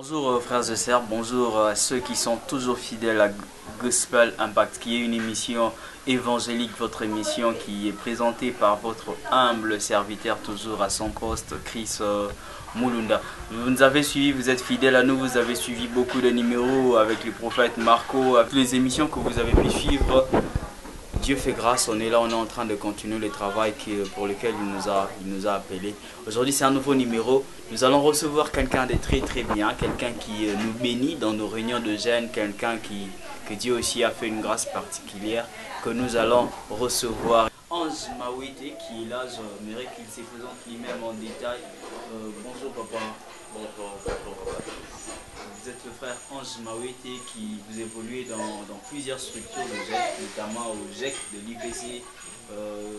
Bonjour frères et sœurs, bonjour à ceux qui sont toujours fidèles à Gospel Impact, qui est une émission évangélique, votre émission qui est présentée par votre humble serviteur toujours à son poste, Chris Moulunda. Vous nous avez suivis, vous êtes fidèles à nous, vous avez suivi beaucoup de numéros avec le prophète Marco, avec les émissions que vous avez pu suivre. Dieu fait grâce, on est là, on est en train de continuer le travail pour lequel il nous a appelés. Aujourd'hui, c'est un nouveau numéro. Nous allons recevoir quelqu'un de très très bien, quelqu'un qui nous bénit dans nos réunions de jeunes, quelqu'un que Dieu aussi a fait une grâce particulière, que nous allons recevoir. Ange Mawete qui est là, j'aimerais qu'il se présente lui-même en détail. Bonjour papa. Bonjour papa. Vous êtes le frère Ange Mawete qui vous évoluez dans plusieurs structures de GEC, notamment au GEC de l'IPC.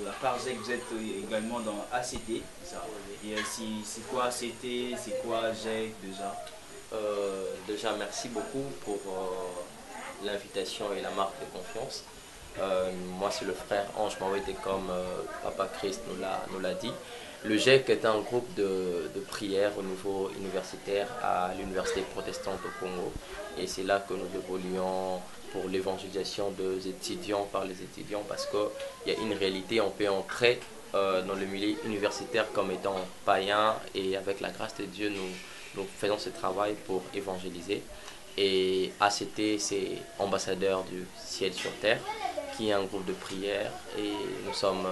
À part GEC, vous êtes également dans ACT. Ça. Et c'est quoi ACT, c'est quoi GEC déjà? Déjà, merci beaucoup pour l'invitation et la marque de confiance. Moi, c'est le frère Ange Mawete, comme Papa Christ nous l'a dit. Le GEC est un groupe de prière au niveau universitaire à l'Université protestante au Congo. Et c'est là que nous évoluons pour l'évangélisation des étudiants par les étudiants, parce qu'il y a une réalité, on peut entrer dans le milieu universitaire comme étant païen, et avec la grâce de Dieu, nous faisons ce travail pour évangéliser. Et ACT, c'est Ambassadeur du ciel sur terre, qui est un groupe de prière, et nous sommes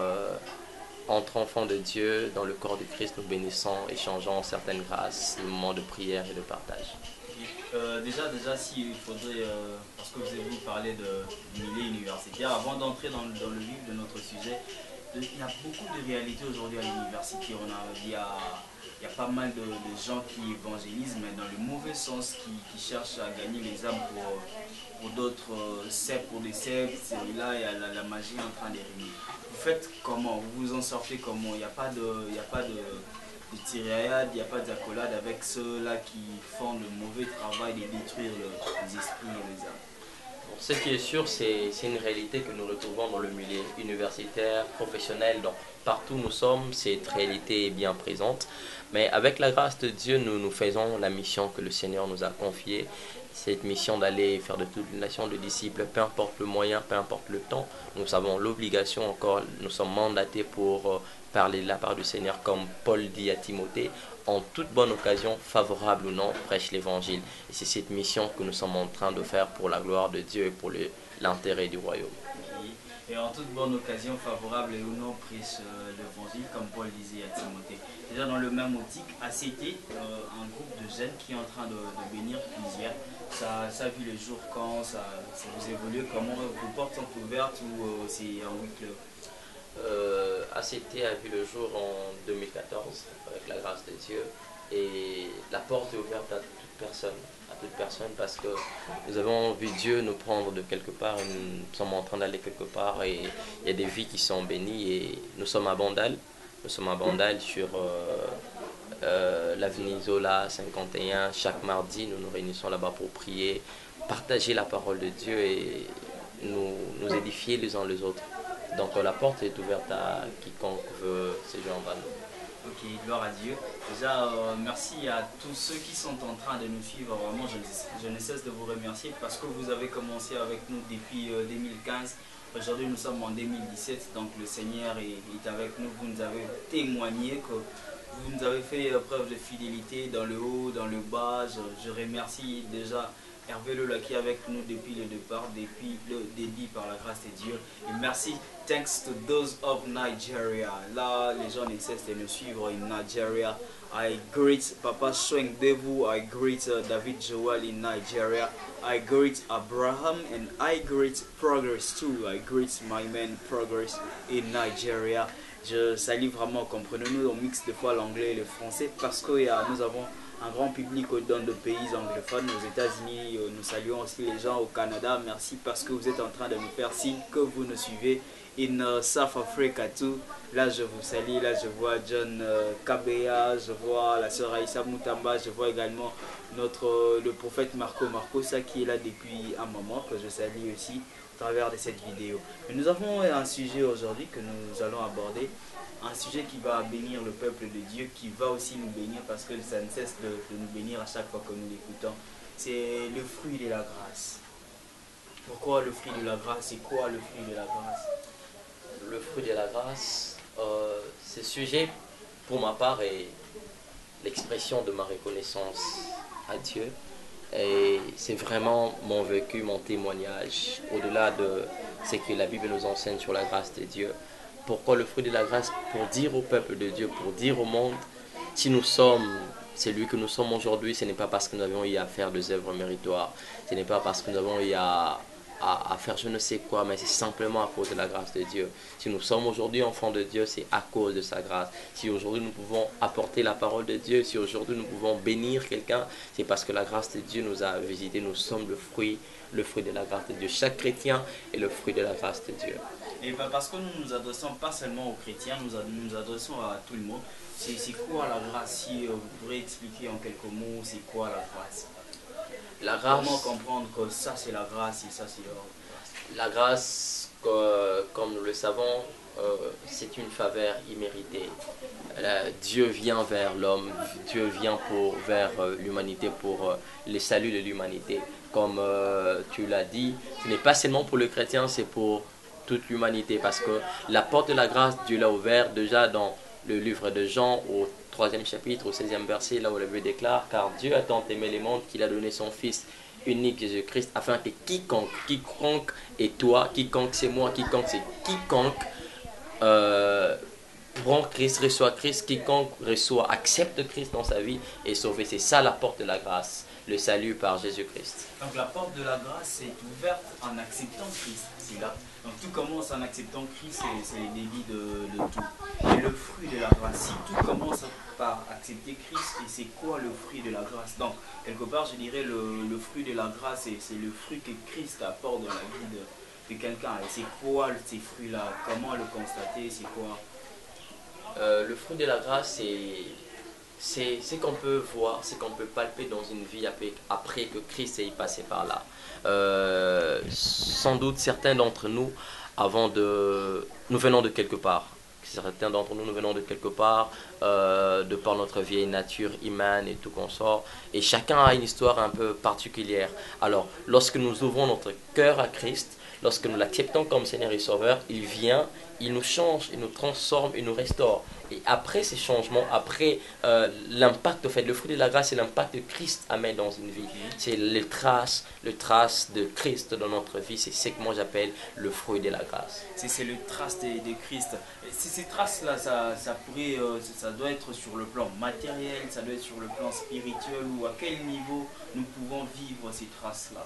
entre enfants de Dieu dans le corps de Christ, nous bénissons, échangeons certaines grâces, des moments de prière et de partage. Déjà, si il faudrait, parce que vous avez parlé de milieu universitaire, avant d'entrer dans le vif de notre sujet, il y a beaucoup de réalités aujourd'hui à l'université. Il y a pas mal de gens qui évangélisent, mais dans le mauvais sens, qui cherchent à gagner les âmes pour d'autres sectes, pour des sectes. Et là, il y a la magie en train d'érigner. Vous faites comment? Vous vous en sortez comment? Il n'y a pas de tirade, il n'y a pas d'accolade avec ceux-là qui font le mauvais travail de détruire les esprits et les âmes. Ce qui est sûr, c'est une réalité que nous retrouvons dans le milieu universitaire, professionnel, donc partout où nous sommes, cette réalité est bien présente. Mais avec la grâce de Dieu, nous faisons la mission que le Seigneur nous a confiée, cette mission d'aller faire de toute une nation de disciples, peu importe le moyen, peu importe le temps. Nous avons l'obligation encore, nous sommes mandatés pour parler de la part du Seigneur, comme Paul dit à Timothée, en toute bonne occasion, favorable ou non, prêche l'évangile. Et c'est cette mission que nous sommes en train de faire pour la gloire de Dieu et pour l'intérêt du royaume. Et en toute bonne occasion, favorable ou non, prêche l'évangile, comme Paul disait à Timothée. Déjà dans le même optique, ACT, un groupe de jeunes qui est en train de bénir plusieurs. Ça a vu le jour quand ça vous évolue, comment vos portes sont ouvertes ou c'est un week club? ACT a vu le jour en 2014 avec la grâce de Dieu, et la porte est ouverte à toute personne, parce que nous avons vu Dieu nous prendre de quelque part et nous sommes en train d'aller quelque part, et il y a des vies qui sont bénies, et nous sommes à Bandal sur l'avenue Zola 51. Chaque mardi nous nous réunissons là-bas pour prier, partager la parole de Dieu et nous édifier les uns les autres. Donc la porte est ouverte à quiconque veut séjourner en nous. Ok, gloire à Dieu. Déjà, merci à tous ceux qui sont en train de nous suivre. Vraiment, je ne cesse de vous remercier parce que vous avez commencé avec nous depuis 2015. Aujourd'hui, nous sommes en 2017, donc le Seigneur est avec nous. Vous nous avez témoigné que vous nous avez fait preuve de fidélité dans le haut, dans le bas. Je remercie déjà Hervé Lola qui est avec nous depuis le départ, depuis le début par la grâce de Dieu. Et merci, thanks to those of Nigeria. Là, les gens ne cessent de nous suivre in Nigeria. I greet Papa Swing Devu, I greet David Joel in Nigeria. I greet Abraham and I greet Progress too. I greet my man Progress in Nigeria. Je salue vraiment, comprenez-nous, on mixe des fois l'anglais et le français parce que nous avons un grand public dans de pays anglophones, aux États-Unis. Nous saluons aussi les gens au Canada. Merci parce que vous êtes en train de nous faire signe que vous nous suivez. In South Africa too. Là je vous salue, là je vois John Kabea, je vois la sœur Aïssa Moutamba, je vois également le prophète Marco ça qui est là depuis un moment, que je salue aussi à travers de cette vidéo. Mais nous avons un sujet aujourd'hui que nous allons aborder, un un sujet qui va bénir le peuple de Dieu, qui va aussi nous bénir parce que ça ne cesse de nous bénir à chaque fois que nous l'écoutons. C'est le fruit de la grâce. Pourquoi le fruit de la grâce? C'est quoi le fruit de la grâce? Le fruit de la grâce, ce sujet, pour ma part, est l'expression de ma reconnaissance à Dieu. Et c'est vraiment mon vécu, mon témoignage, au-delà de ce que la Bible nous enseigne sur la grâce de Dieu. Pourquoi le fruit de la grâce? Pour dire au peuple de Dieu, pour dire au monde, si nous sommes celui que nous sommes aujourd'hui, ce n'est pas parce que nous avons eu à faire des œuvres méritoires, ce n'est pas parce que nous avons eu à faire je ne sais quoi, mais c'est simplement à cause de la grâce de Dieu. Si nous sommes aujourd'hui enfants de Dieu, c'est à cause de sa grâce. Si aujourd'hui nous pouvons apporter la parole de Dieu, si aujourd'hui nous pouvons bénir quelqu'un, c'est parce que la grâce de Dieu nous a visités. Nous sommes le fruit de la grâce de Dieu. Chaque chrétien est le fruit de la grâce de Dieu. Et parce que nous nous adressons pas seulement aux chrétiens, nous adressons à tout le monde. C'est quoi la grâce? Si vous pourrez expliquer en quelques mots, c'est quoi la grâce? La grâce, comment comprendre que ça c'est la grâce et ça c'est la grâce? La grâce, comme nous le savons, c'est une faveur imméritée. Dieu vient vers l'homme, Dieu vient vers l'humanité pour le salut de l'humanité. Comme tu l'as dit, ce n'est pas seulement pour le chrétien, c'est pour toute l'humanité. Parce que la porte de la grâce, Dieu l'a ouverte déjà dans le livre de Jean au 3e chapitre, au 16e verset, là où la Bible déclare: car Dieu a tant aimé les mondes qu'il a donné son Fils unique Jésus-Christ, afin que quiconque est toi, quiconque c'est moi, quiconque c'est quiconque prend Christ, reçoit Christ, quiconque reçoit, accepte Christ dans sa vie est sauvé. C'est ça la porte de la grâce, le salut par Jésus-Christ. Donc la porte de la grâce est ouverte en acceptant Christ, c'est là. Donc tout commence en acceptant Christ, c'est le début de tout. Et le fruit de la grâce, si tout commence par accepter Christ, et c'est quoi le fruit de la grâce? Donc quelque part je dirais le fruit de la grâce, c'est le fruit que Christ apporte dans la vie de quelqu'un. Et c'est quoi ces fruits-là? Comment le constater? C'est quoi? Le fruit de la grâce, c'est ce qu'on peut voir, ce qu'on peut palper dans une vie après que Christ est passé par là. Sans doute certains d'entre nous, nous venons de quelque part. Certains d'entre nous, nous venons de quelque part, de par notre vieille nature humaine et tout consort. Et chacun a une histoire un peu particulière. Alors, lorsque nous ouvrons notre cœur à Christ, lorsque nous l'acceptons comme Seigneur et Sauveur, il vient, il nous change, il nous transforme, il nous restaure. Et après ces changements, après l'impact, le fruit de la grâce, c'est l'impact que Christ amène dans une vie. C'est les traces de Christ dans notre vie. C'est ce que moi j'appelle le fruit de la grâce. C'est le trace de Christ. Ces traces-là, ça doit être sur le plan matériel, ça doit être sur le plan spirituel, ou à quel niveau nous pouvons vivre ces traces-là?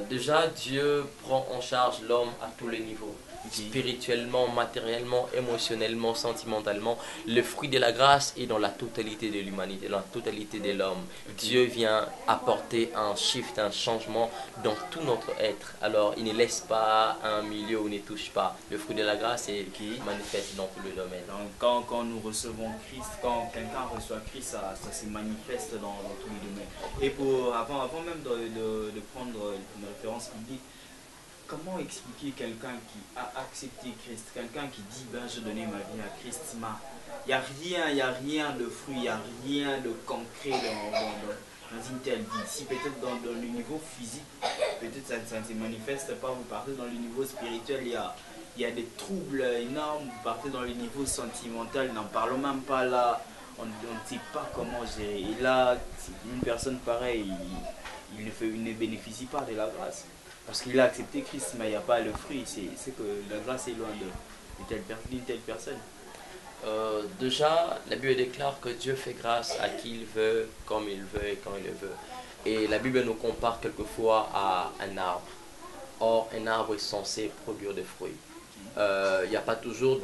Déjà, Dieu prend en charge l'homme à tous les niveaux. Spirituellement, matériellement, émotionnellement, sentimentalement. Le fruit de la grâce est dans la totalité de l'humanité, dans la totalité de l'homme. Dieu vient apporter un shift, un changement dans tout notre être. Alors, il ne laisse pas un milieu où il ne touche pas. Le fruit de la grâce est manifeste dans tout le domaine. Donc, quand nous recevons Christ, quand quelqu'un reçoit Christ, ça se manifeste dans tous les domaines. Et avant même de prendre une référence biblique, comment expliquer quelqu'un qui a accepté Christ, quelqu'un qui dit ben je donnais ma vie à Christ, il n'y a rien de fruit, il n'y a rien de concret dans une telle vie. Si peut-être dans le niveau physique, peut-être ça ne se manifeste pas, vous partez dans le niveau spirituel, il y a des troubles énormes, vous partez dans le niveau sentimental, n'en parlons même pas là, on ne sait pas comment gérer. Et là, une personne pareille, il ne bénéficie pas de la grâce. Parce qu'il a accepté Christ, mais il n'y a pas le fruit. C'est que la grâce est loin d'une telle personne. Déjà, la Bible déclare que Dieu fait grâce à qui il veut, comme il veut et quand il le veut. Et la Bible nous compare quelquefois à un arbre. Or, un arbre est censé produire des fruits. Il n'y a pas toujours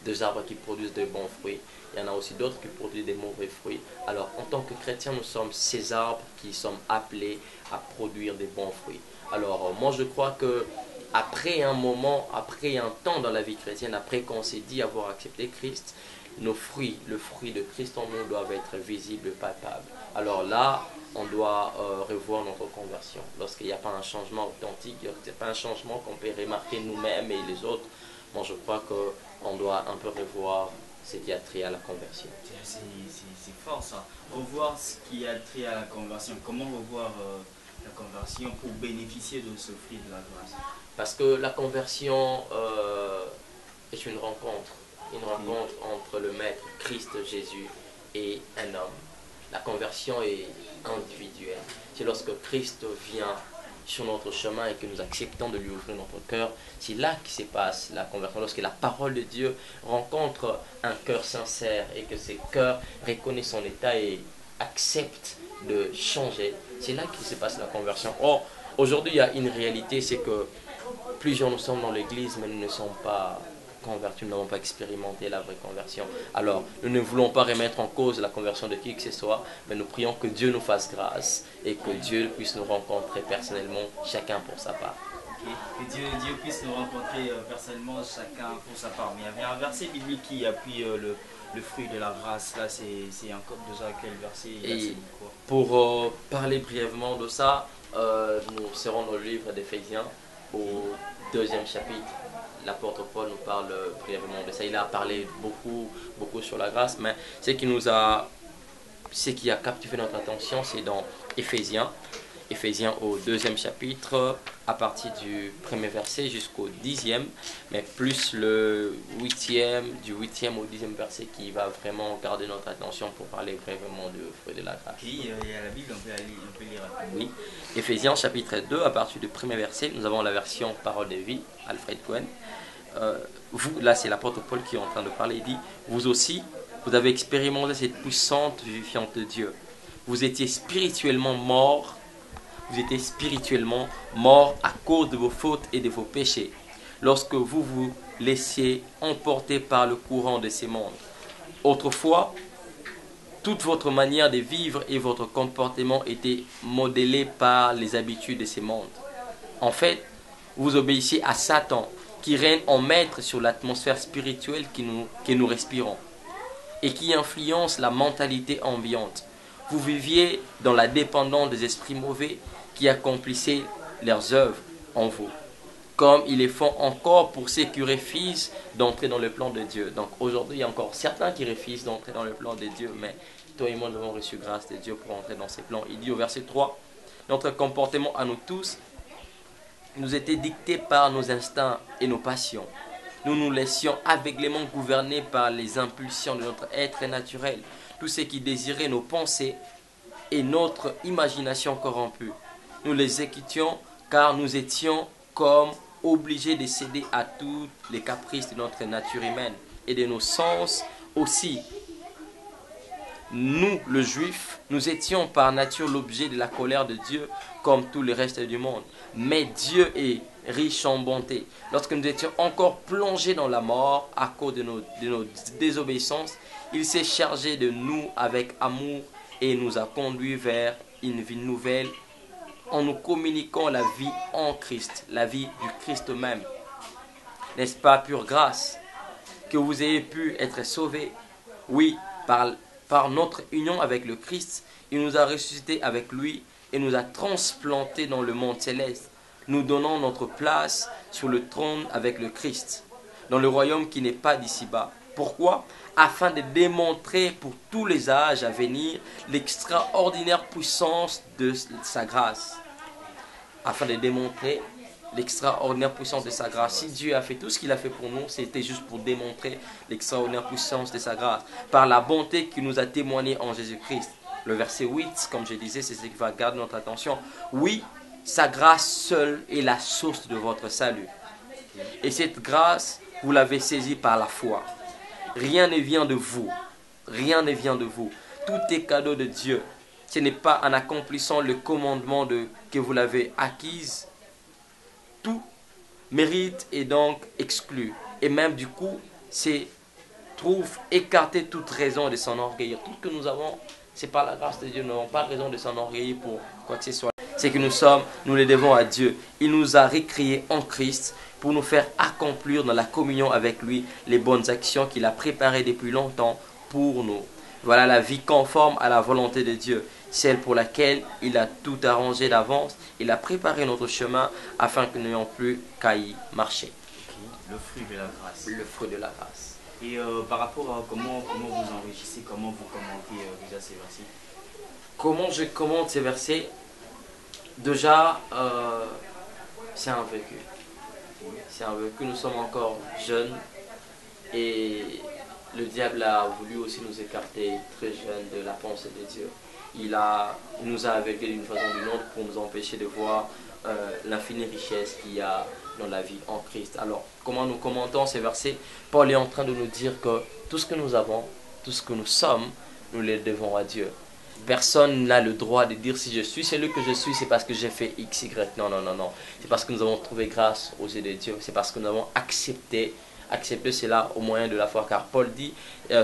des arbres qui produisent de bons fruits. Il y en a aussi d'autres qui produisent des mauvais fruits. Alors, en tant que chrétiens, nous sommes ces arbres qui sommes appelés à produire des bons fruits. Alors, moi, je crois que après un moment, après un temps dans la vie chrétienne, après qu'on s'est dit avoir accepté Christ, nos fruits, le fruit de Christ en nous doivent être visibles, palpables. Alors là, on doit revoir notre conversion. Lorsqu'il n'y a pas un changement authentique, il n'y a pas un changement qu'on peut remarquer nous-mêmes et les autres, Moi, je crois qu'on doit un peu revoir ce qui a trait à la conversion. C'est fort ça. Revoir ce qui a trait à la conversion. Comment revoir la conversion pour bénéficier de ce fruit de la grâce? Parce que la conversion est une rencontre entre le Maître, Christ Jésus, et un homme. La conversion est individuelle. C'est lorsque Christ vient sur notre chemin et que nous acceptons de lui ouvrir notre cœur, c'est là que se passe la conversion. Lorsque la parole de Dieu rencontre un cœur sincère et que ce cœur reconnaît son état et accepte de changer, c'est là que se passe la conversion. Or, aujourd'hui, il y a une réalité, c'est que plusieurs nous sommes dans l'église, mais nous ne sommes pas convertis, nous n'avons pas expérimenté la vraie conversion. Alors, nous ne voulons pas remettre en cause la conversion de qui que ce soit, mais nous prions que Dieu nous fasse grâce et que Dieu puisse nous rencontrer personnellement, chacun pour sa part. Okay. Que Dieu puisse nous rencontrer personnellement, chacun pour sa part. Mais il y avait un verset biblique qui appuie le fruit de la grâce. Là, c'est encore déjà quel verset? Et pour parler brièvement de ça, nous serons dans le livre d'Éphésiens au 2e chapitre. L'apôtre Paul nous parle brièvement de ça. Il a parlé beaucoup sur la grâce, mais ce qui a captivé notre attention, c'est dans Éphésiens au 2e chapitre, à partir du 1er verset jusqu'au 10e, mais plus le 8e, du 8e au 10e verset qui va vraiment garder notre attention pour parler brièvement du fruit de la grâce. Oui, il y a la Bible, on peut lire. Oui, Éphésiens chapitre 2, à partir du 1er verset, nous avons la version Parole de vie, Alfred Cohen. Vous, là c'est l'apôtre Paul qui est en train de parler, il dit, vous aussi, vous avez expérimenté cette puissante vivifiante de Dieu. Vous étiez spirituellement morts à cause de vos fautes et de vos péchés, lorsque vous vous laissiez emporter par le courant de ces mondes. Autrefois, toute votre manière de vivre et votre comportement étaient modélés par les habitudes de ces mondes. En fait, vous obéissiez à Satan, qui règne en maître sur l'atmosphère spirituelle que nous respirons et qui influence la mentalité ambiante. Vous viviez dans la dépendance des esprits mauvais qui accomplissaient leurs œuvres en vous, comme ils les font encore pour ceux qui refusent d'entrer dans le plan de Dieu. Donc aujourd'hui, il y a encore certains qui refusent d'entrer dans le plan de Dieu, mais toi et moi, nous avons reçu grâce de Dieu pour entrer dans ses plans. Il dit au verset 3, notre comportement à nous tous nous était dicté par nos instincts et nos passions. Nous nous laissions aveuglément gouverner par les impulsions de notre être naturel, tout ce qui désirait nos pensées et notre imagination corrompue. Nous les exécutions car nous étions comme obligés de céder à tous les caprices de notre nature humaine et de nos sens aussi. Nous, le juif, nous étions par nature l'objet de la colère de Dieu comme tout le reste du monde. Mais Dieu est riche en bonté. Lorsque nous étions encore plongés dans la mort à cause de nos désobéissances, il s'est chargé de nous avec amour et nous a conduits vers une vie nouvelle en nous communiquant la vie en Christ, la vie du Christ même. N'est-ce pas pure grâce que vous ayez pu être sauvés? Oui, par notre union avec le Christ, il nous a ressuscités avec lui et nous a transplantés dans le monde céleste, nous donnant notre place sur le trône avec le Christ, dans le royaume qui n'est pas d'ici-bas. Pourquoi? Afin de démontrer pour tous les âges à venir l'extraordinaire puissance de sa grâce. Afin de démontrer l'extraordinaire puissance de sa grâce. Si Dieu a fait tout ce qu'il a fait pour nous, c'était juste pour démontrer l'extraordinaire puissance de sa grâce. Par la bonté qu'il nous a témoigné en Jésus-Christ. Le verset 8, comme je disais, c'est ce qui va garder notre attention. Oui, sa grâce seule est la source de votre salut. Et cette grâce, vous l'avez saisie par la foi. Rien ne vient de vous. Rien ne vient de vous. Tout est cadeau de Dieu. Ce n'est pas en accomplissant le commandement que vous l'avez acquise. Tout mérite est donc exclu. Et même du coup, trouve écarté toute raison de s'enorgueillir. Tout ce que nous avons, c'est par la grâce de Dieu. Nous n'avons pas raison de s'enorgueillir pour quoi que ce soit. C'est que nous les devons à Dieu. Il nous a recréés en Christ pour nous faire accomplir dans la communion avec lui les bonnes actions qu'il a préparées depuis longtemps pour nous. Voilà la vie conforme à la volonté de Dieu, celle pour laquelle il a tout arrangé d'avance. Il a préparé notre chemin afin que nous n'ayons plus qu'à y marcher. Le fruit de la grâce. Le fruit de la grâce. Et par rapport à comment vous enrichissez, comment vous commentez déjà ces versets? Comment je commente ces versets? Déjà, c'est un vécu. C'est un vécu. Nous sommes encore jeunes et le diable a voulu aussi nous écarter très jeunes de la pensée de Dieu. Il nous a aveuglés d'une façon ou d'une autre pour nous empêcher de voir l'infinie richesse qu'il y a dans la vie en Christ. Alors, comment nous commentons ces versets? Paul est en train de nous dire que tout ce que nous avons, tout ce que nous sommes, nous les devons à Dieu. Personne n'a le droit de dire si je suis celui que je suis, c'est parce que j'ai fait X, Y. Non, non, non, non. C'est parce que nous avons trouvé grâce aux yeux de Dieu. C'est parce que nous avons accepté cela au moyen de la foi. Car Paul dit,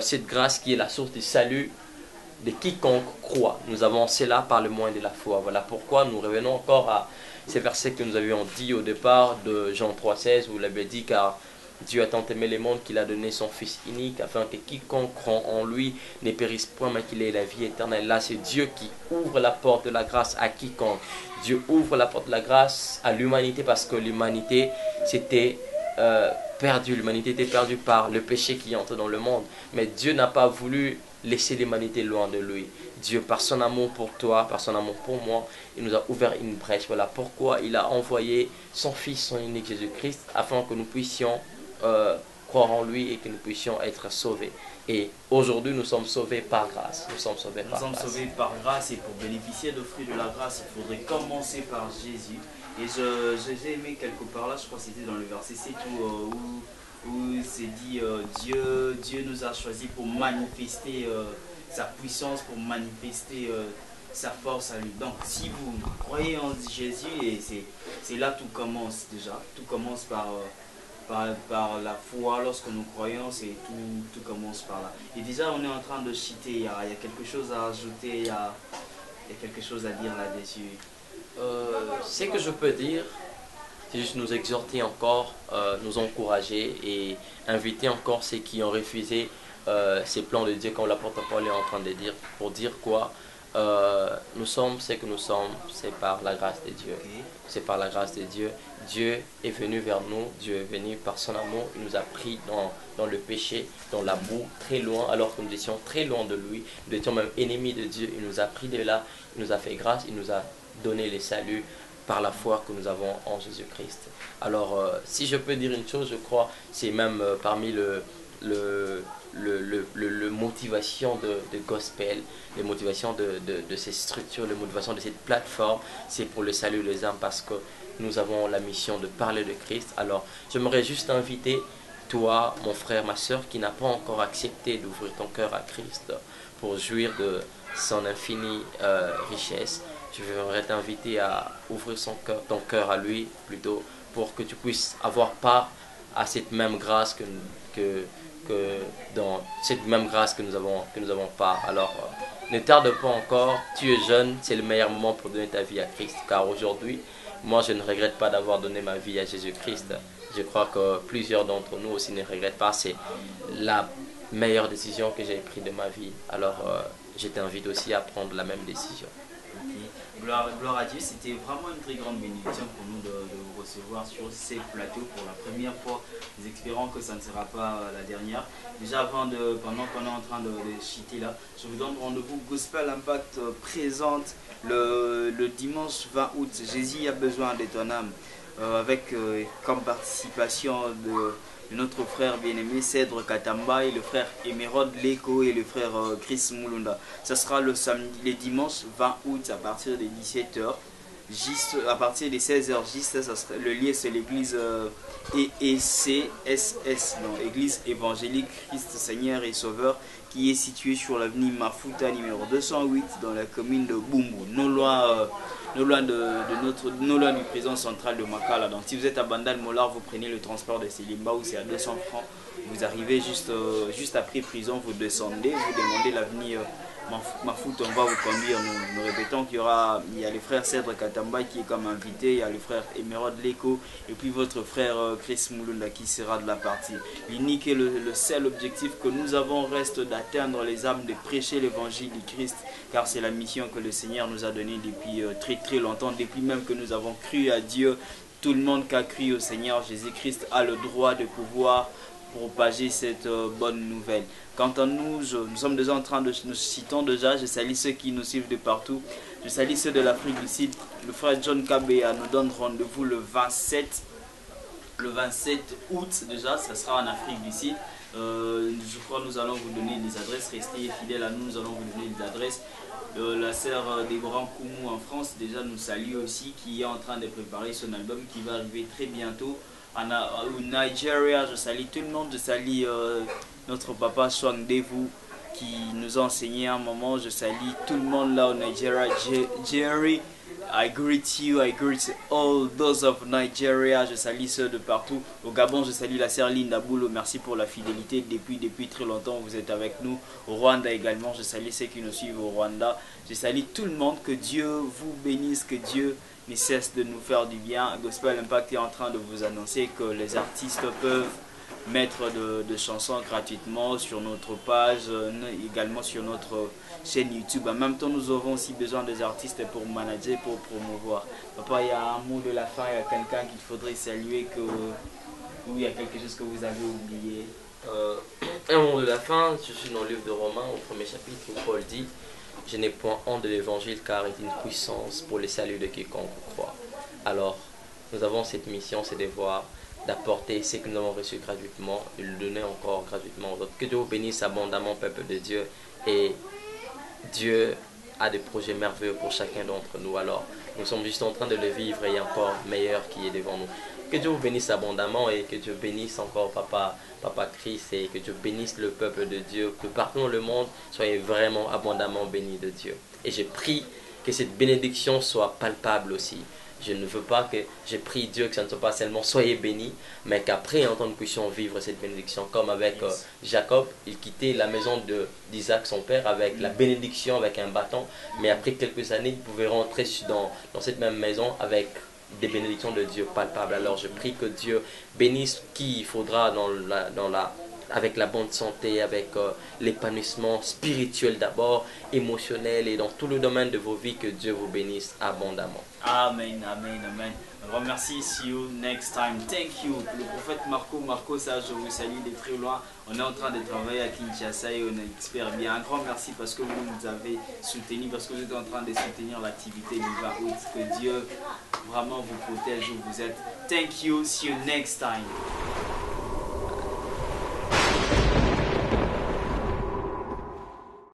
cette grâce qui est la source du salut de quiconque croit. Nous avons cela par le moyen de la foi. Voilà pourquoi nous revenons encore à ces versets que nous avions dit au départ de Jean 3,16 où il avait dit car Dieu a tant aimé le monde qu'il a donné son Fils unique afin que quiconque croit en lui ne périsse point mais qu'il ait la vie éternelle. Là c'est Dieu qui ouvre la porte de la grâce à quiconque. Dieu ouvre la porte de la grâce à l'humanité parce que l'humanité s'était perdue. L'humanité était perdue par le péché qui entre dans le monde. Mais Dieu n'a pas voulu laisser l'humanité loin de lui. Dieu, par son amour pour toi, par son amour pour moi, il nous a ouvert une brèche. Voilà pourquoi il a envoyé son Fils, son unique Jésus-Christ, afin que nous puissions croire en lui et que nous puissions être sauvés. Et aujourd'hui, nous sommes sauvés par grâce. Nous sommes sauvés par grâce et pour bénéficier du fruit de la grâce, il faudrait commencer par Jésus. Et j'ai aimé quelque part là, je crois que c'était dans le verset 7 où c'est dit Dieu nous a choisis pour manifester sa puissance, pour manifester sa force à lui. Donc si vous croyez en Jésus, et c'est là tout commence déjà. Tout commence par la foi. Lorsque nous croyons, tout commence par là. Et déjà on est en train de citer, il y a quelque chose à ajouter, il y a quelque chose à dire là-dessus. Ce que je peux dire, c'est juste nous exhorter encore, nous encourager et inviter encore ceux qui ont refusé ces plans de Dieu, comme l'apôtre Paul est en train de dire, pour dire quoi? Nous sommes ce que nous sommes, c'est par la grâce de Dieu. Okay. C'est par la grâce de Dieu. Dieu est venu vers nous, Dieu est venu par son amour, il nous a pris dans le péché, dans la boue, très loin, alors que nous étions très loin de lui, nous étions même ennemis de Dieu, il nous a pris de là, il nous a fait grâce, il nous a donné les saluts par la foi que nous avons en Jésus-Christ. Alors, si je peux dire une chose, je crois, c'est même parmi le motivation de gospel, les motivations de ces structures, les motivations de cette plateforme, c'est pour le salut des âmes parce que nous avons la mission de parler de Christ. Alors, j'aimerais juste inviter toi, mon frère, ma soeur, qui n'a pas encore accepté d'ouvrir ton cœur à Christ pour jouir de son infinie richesse. Je voudrais t'inviter à ouvrir ton cœur à lui plutôt pour que tu puisses avoir part à cette même grâce dans cette même grâce que nous avons part. Alors, ne tarde pas encore, tu es jeune, c'est le meilleur moment pour donner ta vie à Christ. Car aujourd'hui, moi je ne regrette pas d'avoir donné ma vie à Jésus-Christ. Je crois que plusieurs d'entre nous aussi ne regrettent pas. C'est la meilleure décision que j'ai prise de ma vie. Alors, je t'invite aussi à prendre la même décision. Okay. Gloire à Dieu, c'était vraiment une très grande bénédiction pour nous de vous recevoir sur ces plateaux pour la première fois. Nous espérons que ça ne sera pas la dernière. Déjà pendant qu'on est en train de chiter là, je vous donne rendez-vous. Gospel Impact présente le dimanche 20 août. Jésus a besoin de ton âme, avec comme participation de notre frère bien-aimé Cèdre Katamba et le frère Emerald Leko et le frère Chris Mulunda. Ça sera le dimanche 20 août à partir de 17h. Juste à partir de 16h, le lieu c'est l'église EECSS, église évangélique Christ Seigneur et Sauveur, qui est située sur l'avenue Mafuta numéro 208 dans la commune de Bumbu, non loin du prison centrale de Makala. Donc si vous êtes à Bandal Molar, vous prenez le transport de Selimba où c'est à 200 francs. Vous arrivez juste après prison, vous descendez, vous demandez l'avenue Mafuta, on va vous conduire. Nous répétons il y a le frère Cèdre Katamba qui est comme invité, il y a le frère Emerald Leko et puis votre frère Chris Mulunda qui sera de la partie. L'unique et le seul objectif que nous avons reste d'atteindre les âmes, de prêcher l'évangile du Christ, car c'est la mission que le Seigneur nous a donnée depuis très très longtemps, depuis même que nous avons cru à Dieu, Tout le monde qui a cru au Seigneur Jésus-Christ a le droit de pouvoir propager cette bonne nouvelle. Quant à nous, nous sommes déjà en train de nous citons déjà, je salue ceux qui nous suivent de partout, je salue ceux de l'Afrique du Sud. Le frère John Kabea nous donne rendez-vous le 27 août déjà, ça sera en Afrique du Sud. Je crois que nous allons vous donner des adresses, restez fidèles à nous, nous allons vous donner des adresses. La sœur Déborah Koumou en France déjà nous salue aussi, qui est en train de préparer son album qui va arriver très bientôt. Au Nigeria, je salue tout le monde, je salue notre papa Swangdevu qui nous a enseigné un moment, je salue tout le monde là au Nigeria. Jerry, I greet you, I greet all those of Nigeria, je salue ceux de partout. Au Gabon, je salue la sœur Linda Boulo, merci pour la fidélité, depuis très longtemps vous êtes avec nous. Au Rwanda également, je salue ceux qui nous suivent au Rwanda. Je salue tout le monde, que Dieu vous bénisse, que Dieu ne cesse de nous faire du bien. Gospel Impact est en train de vous annoncer que les artistes peuvent mettre de chansons gratuitement sur notre page, également sur notre chaîne YouTube. En même temps, nous avons aussi besoin des artistes pour manager, pour promouvoir. Papa, il y a un mot de la fin, il y a quelqu'un qu'il faudrait saluer, ou il y a quelque chose que vous avez oublié. Un mot de la fin, je suis dans le livre de Romains, au premier chapitre, où Paul dit: je n'ai point honte de l'évangile, car il est une puissance pour le salut de quiconque croit. Alors, nous avons cette mission, c'est de voir, d'apporter ce que nous avons reçu gratuitement et le donner encore gratuitement aux autres. Que Dieu vous bénisse abondamment, peuple de Dieu. Et Dieu a des projets merveilleux pour chacun d'entre nous. Alors, nous sommes juste en train de le vivre et il y a encore meilleur qui est devant nous. Que Dieu vous bénisse abondamment et que Dieu bénisse encore Papa Christ, et que Dieu bénisse le peuple de Dieu. Que partout dans le monde, soyez vraiment abondamment bénis de Dieu. Et je prie que cette bénédiction soit palpable aussi. Je ne veux pas que, je prie Dieu que ça ne soit pas seulement soyez bénis, mais qu'après, nous puissions vivre cette bénédiction. Comme avec Jacob, il quittait la maison d'Isaac, son père, avec la bénédiction, avec un bâton. Mais après quelques années, il pouvait rentrer dans cette même maison avec des bénédictions de Dieu palpables. Alors je prie que Dieu bénisse qui il faudra avec la bonne santé, avec l'épanouissement spirituel d'abord, émotionnel et dans tout le domaine de vos vies, que Dieu vous bénisse abondamment. Amen, amen, amen. Un grand merci, see you next time. Thank you. Le prophète Marco, ça je vous salue de très loin. On est en train de travailler à Kinshasa et on espère bien. Un grand merci parce que vous nous avez soutenus, parce que vous êtes en train de soutenir l'activité Liva Out. Que Dieu vraiment vous protège où vous êtes. Thank you, see you next time.